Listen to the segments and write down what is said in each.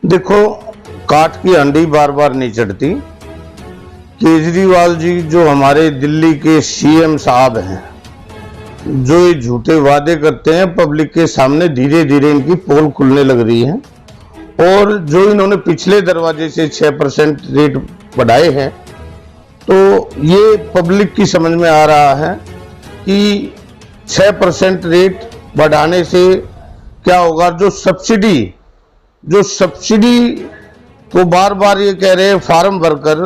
देखो, काठ की हंडी बार बार नहीं चढ़ती। केजरीवाल जी जो हमारे दिल्ली के सीएम साहब हैं, जो ये झूठे वादे करते हैं पब्लिक के सामने, धीरे धीरे इनकी पोल खुलने लग रही है। और जो इन्होंने पिछले दरवाजे से 6% रेट बढ़ाए हैं, तो ये पब्लिक की समझ में आ रहा है कि 6% रेट बढ़ाने से क्या होगा। जो सब्सिडी को बार बार ये कह रहे हैं फार्म भरकर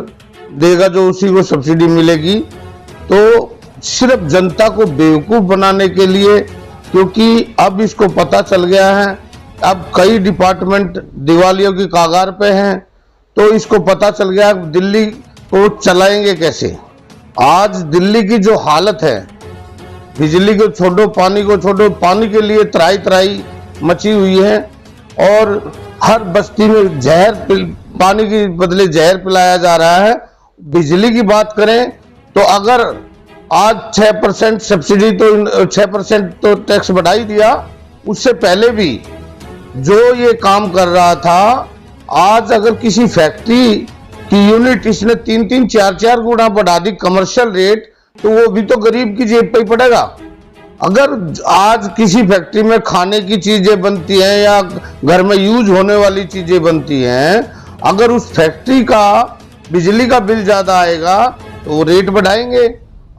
देगा, जो उसी को सब्सिडी मिलेगी, तो सिर्फ जनता को बेवकूफ बनाने के लिए, क्योंकि अब इसको पता चल गया है, अब कई डिपार्टमेंट दिवालियों की कगार पे हैं, तो इसको पता चल गया दिल्ली को चलाएंगे कैसे। आज दिल्ली की जो हालत है, बिजली को छोड़ो, पानी को छोड़ो, पानी के लिए त्राही त्राही मची हुई है और हर बस्ती में जहर, पानी के बदले जहर पिलाया जा रहा है। बिजली की बात करें तो अगर आज 6% सब्सिडी, तो 6% तो टैक्स बढ़ा ही दिया, उससे पहले भी जो ये काम कर रहा था, आज अगर किसी फैक्ट्री की यूनिट इसने 3-3, 4-4 गुना बढ़ा दी कमर्शियल रेट, तो वो भी तो गरीब की जेब पे ही पड़ेगा। अगर आज किसी फैक्ट्री में खाने की चीजें बनती हैं या घर में यूज होने वाली चीजें बनती हैं, अगर उस फैक्ट्री का बिजली का बिल ज्यादा आएगा तो वो रेट बढ़ाएंगे।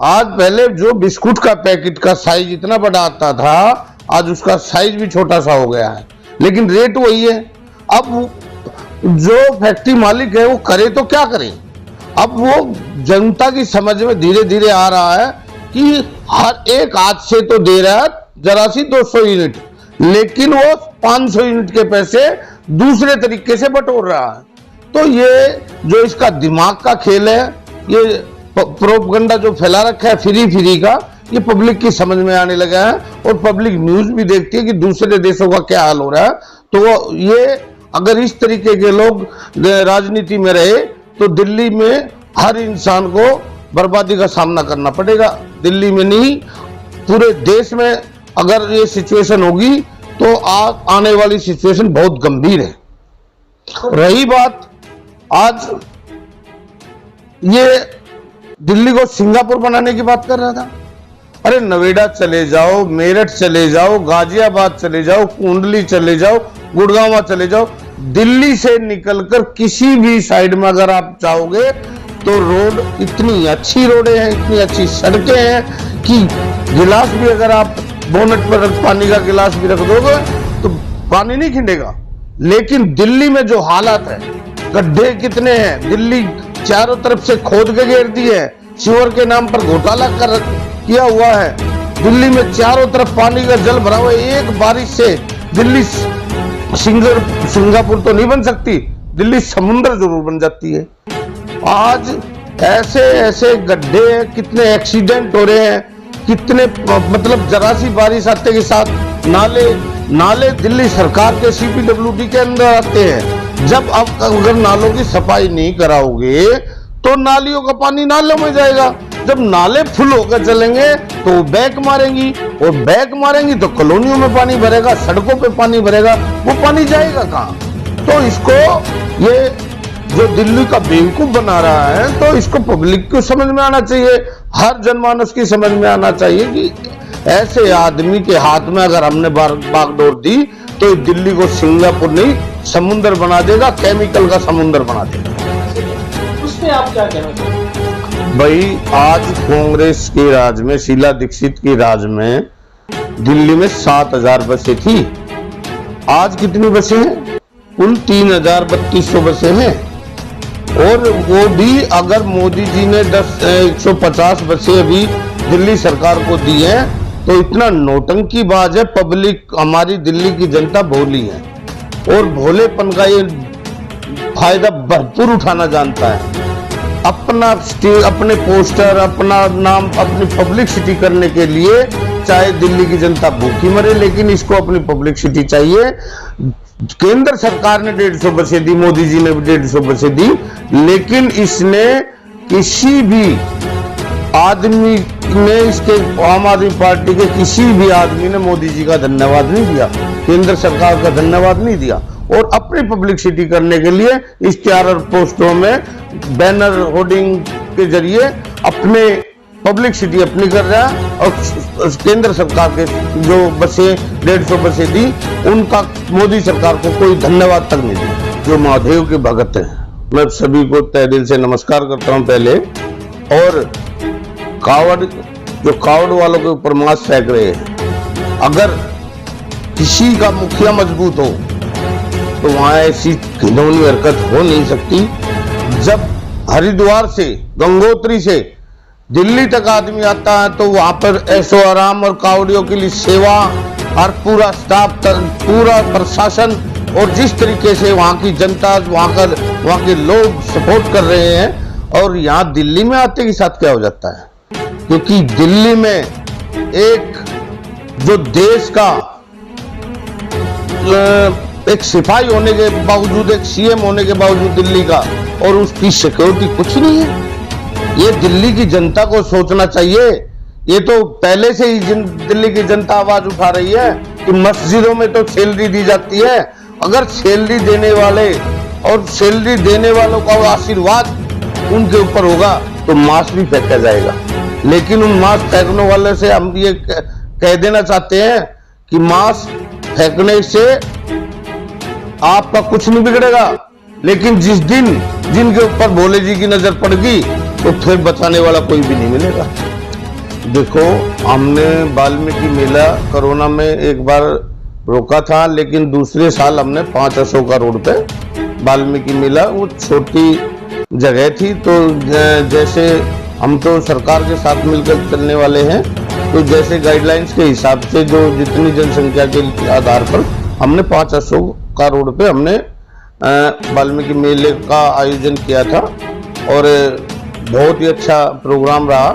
आज पहले जो बिस्कुट का पैकेट का साइज इतना बड़ा आता था, आज उसका साइज भी छोटा सा हो गया है, लेकिन रेट वही है। अब जो फैक्ट्री मालिक है वो करे तो क्या करे। अब वो जनता की समझ में धीरे धीरे आ रहा है कि हर एक हाथ से तो दे रहा है जरा सी 200 यूनिट, लेकिन वो 500 यूनिट के पैसे दूसरे तरीके से बटोर रहा है। तो ये जो इसका दिमाग का खेल है, ये प्रोपगंडा जो फैला रखा है फ्री का, ये पब्लिक की समझ में आने लगा है और पब्लिक न्यूज भी देखती है कि दूसरे देशों का क्या हाल हो रहा है। तो ये अगर इस तरीके के लोग राजनीति में रहे तो दिल्ली में हर इंसान को बर्बादी का सामना करना पड़ेगा। दिल्ली में नहीं, पूरे देश में अगर ये सिचुएशन होगी तो आने वाली सिचुएशन बहुत गंभीर है। रही बात, आज ये दिल्ली को सिंगापुर बनाने की बात कर रहा था। अरे नोएडा चले जाओ, मेरठ चले जाओ, गाजियाबाद चले जाओ, कुंडली चले जाओ, गुड़गांव चले जाओ, दिल्ली से निकलकर किसी भी साइड में अगर आप चाहोगे तो रोड, इतनी अच्छी रोडें हैं, इतनी अच्छी सड़कें हैं कि गिलास भी अगर आप बोनट पर पानी का गिलास भी रख दोगे तो पानी नहीं खिंडेगा। लेकिन दिल्ली में जो हालात है, गड्ढे कितने हैं, दिल्ली चारों तरफ से खोद के घेर दी है, सीवर के नाम पर घोटाला किया हुआ है, दिल्ली में चारों तरफ पानी का जल भरा हुआ है। एक बारिश से दिल्ली सिंगापुर तो नहीं बन सकती, दिल्ली समुद्र जरूर बन जाती है। आज ऐसे ऐसे गड्ढे, कितने एक्सीडेंट हो रहे हैं, कितने मतलब जरा सी बारिश आते के साथ नाले दिल्ली सरकार के CPWD के अंदर आते हैं। जब आप अगर नालों की सफाई नहीं कराओगे तो नालियों का पानी नालों में जाएगा। जब नाले फुल होकर चलेंगे तो बैक मारेंगी, और बैक मारेंगी तो कॉलोनियों में पानी भरेगा, सड़कों पे पानी भरेगा, वो पानी जाएगा कहाँ। तो इसको, ये जो दिल्ली का बेवकूफ बना रहा है, तो इसको पब्लिक को समझ में आना चाहिए, हर जनमानस की समझ में आना चाहिए कि ऐसे आदमी के हाथ में अगर हमने बागडोर दी तो दिल्ली को सिंगापुर नहीं समुद्र बना देगा, केमिकल का समुद्र बना देगा। उस पे आप क्या कहना चाहते? भाई, आज कांग्रेस के राज में, शीला दीक्षित के राज में दिल्ली में 7000 बसें थी, आज कितनी बसें हैं? कुल 3300 बसें हैं। और वो भी अगर मोदी जी ने 150 बसें अभी दिल्ली सरकार को दी है तो इतना नौटंकीबाज है पब्लिक। हमारी दिल्ली की जनता भोली है और भोलेपन का ये फायदा भरपूर उठाना जानता है। अपने पोस्टर, अपना नाम, अपनी पब्लिसिटी करने के लिए चाहे दिल्ली की जनता भूखी मरे, लेकिन इसको अपनी पब्लिसिटी चाहिए। केंद्र सरकार ने 150 बसें दी, मोदी जी ने भी 150 बसें दी, लेकिन इसने किसी भी आदमी ने, इसके आम आदमी पार्टी के किसी भी आदमी ने मोदी जी का धन्यवाद नहीं दिया, केंद्र सरकार का धन्यवाद नहीं दिया। और अपनी पब्लिसिटी करने के लिए इश्तिहार और पोस्टरों में बैनर होर्डिंग के जरिए अपने पब्लिसिटी अपनी कर रहा है। और केंद्र सरकार के जो बसें 150 बसें दी, उनका मोदी सरकार को कोई धन्यवाद तक नहीं दिया। जो महादेव के भगत हैं, मैं सभी को तहे दिल से नमस्कार करता हूं पहले। और कावड़ वालों के ऊपर मांस फेंक रहे हैं, अगर किसी का मुखिया मजबूत हो तो वहां ऐसी घिनौनी हरकत हो नहीं सकती। जब हरिद्वार से, गंगोत्री से दिल्ली तक आदमी आता है तो वहां पर ऐशो आराम और कावड़ियों के लिए सेवा और पूरा स्टाफ, पूरा प्रशासन और जिस तरीके से वहां की जनता, वहां के लोग सपोर्ट कर रहे हैं। और यहाँ दिल्ली में आते के साथ क्या हो जाता है, क्योंकि दिल्ली में एक जो देश का एक सिपाही होने के बावजूद, एक सीएम होने के बावजूद दिल्ली का, और उसकी सिक्योरिटी कुछ नहीं है। ये दिल्ली की जनता को सोचना चाहिए। ये तो पहले से ही दिल्ली की जनता आवाज उठा रही है कि मस्जिदों में तो सैलरी दी जाती है। अगर सैलरी देने वाले और सैलरी देने वालों का आशीर्वाद उनके ऊपर होगा तो मास्क भी फेंका जाएगा। लेकिन उन मास्क फेंकने वाले से हम ये कह देना चाहते हैं कि मास्क फेंकने से आपका कुछ नहीं बिगड़ेगा, लेकिन जिस दिन जिनके ऊपर भोले जी की नजर पड़ेगी तो फिर बचाने वाला कोई भी नहीं मिलेगा। देखो, हमने वाल्मीकि मेला कोरोना में एक बार रोका था, लेकिन दूसरे साल हमने 5 अशोका रोड पे वाल्मीकि मेला, वो छोटी जगह थी, तो जैसे हम तो सरकार के साथ मिलकर चलने वाले हैं, तो जैसे गाइडलाइंस के हिसाब से जो जितनी जनसंख्या के आधार पर हमने 5 अशोका रोड पे हमने वाल्मीकि मेले का आयोजन किया था। और बहुत ही अच्छा प्रोग्राम रहा।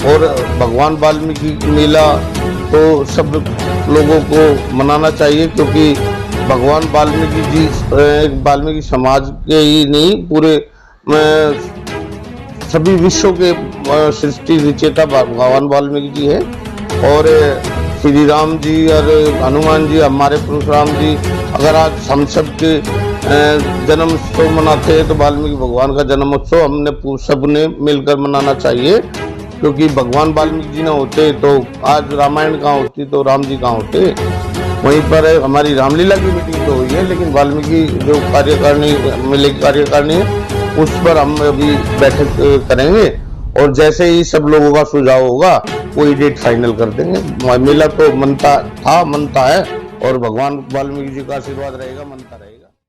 और भगवान वाल्मीकि मेला तो सब लोगों को मनाना चाहिए, क्योंकि भगवान वाल्मीकि जी वाल्मीकि समाज के ही नहीं, पूरे सभी विश्व के सृष्टि विजेता भगवान वाल्मीकि जी है। और श्री राम जी और हनुमान जी, हमारे परशुराम जी, अगर आज हम सब के जन्म उत्सव मनाते हैं तो वाल्मीकि भगवान का जन्म उत्सव हमने सबने मिलकर मनाना चाहिए। क्योंकि भगवान वाल्मीकि जी ना होते तो आज रामायण कहाँ होती, तो राम जी कहाँ होते। वहीं पर हमारी रामलीला की मीटिंग तो हुई है, लेकिन वाल्मीकि जो कार्यकारिणी मेले की कार्यकारिणी है उस पर हम अभी बैठक करेंगे। और जैसे ही सब लोगों का सुझाव होगा कोई डेट फाइनल कर देंगे। मेला तो मनता है, और भगवान वाल्मीकि जी का आशीर्वाद रहेगा, मनता रहेगा।